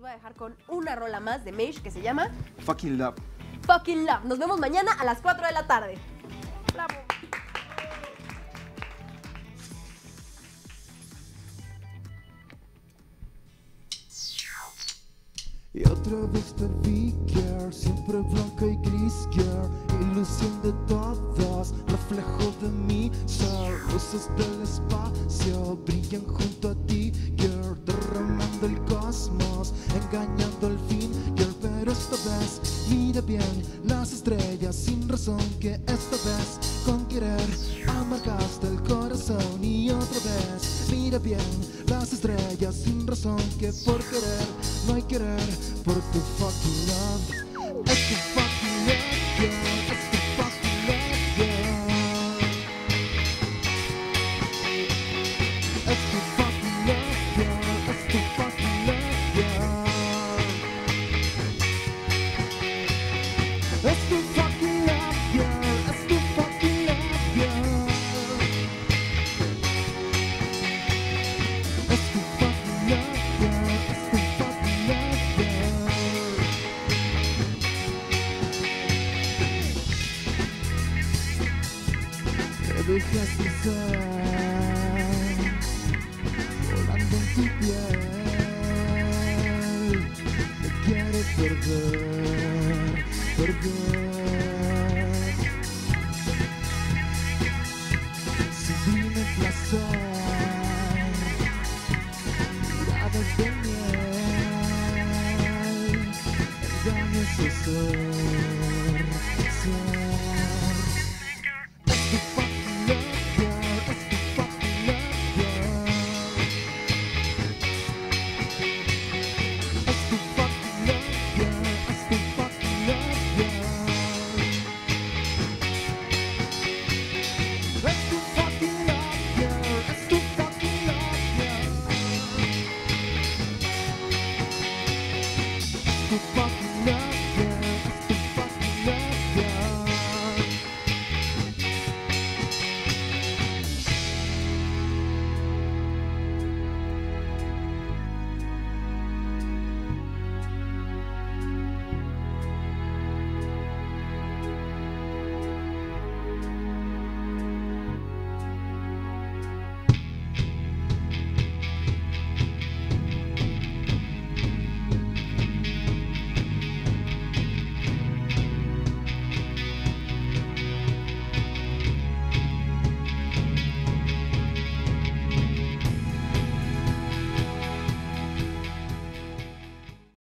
voy a dejar con una rola más de Mage que se llama Fucking Love. Fucking Love. Nos vemos mañana a las 4 de la tarde. ¡Bravo! Y otra vez te vi, girl, siempre blanca y gris, girl, ilusión de todos, reflejo de mi ser, luces del espacio brillan junto a ti, girl, derramando el cosmos, engañando al fin, girl, pero esta vez mira bien las estrellas sin razón, que esta vez con querer amargaste el corazón, y otra vez mira bien las estrellas sin razón, que por querer no hay querer, por tu fucking love. Es tu fucking love, girl. Es tu fucking love, girl. Es tu fucking love, girl. Es tu fucking love, girl. Es tu fucking love, girl. Es tu fucking love, girl. Es tu fucking love, girl. Es tu fucking love, girl. Te dejaste ser volando en tu piel. Me quiere perder, perder. Sublime placer, miradas de miel, engaños de ser.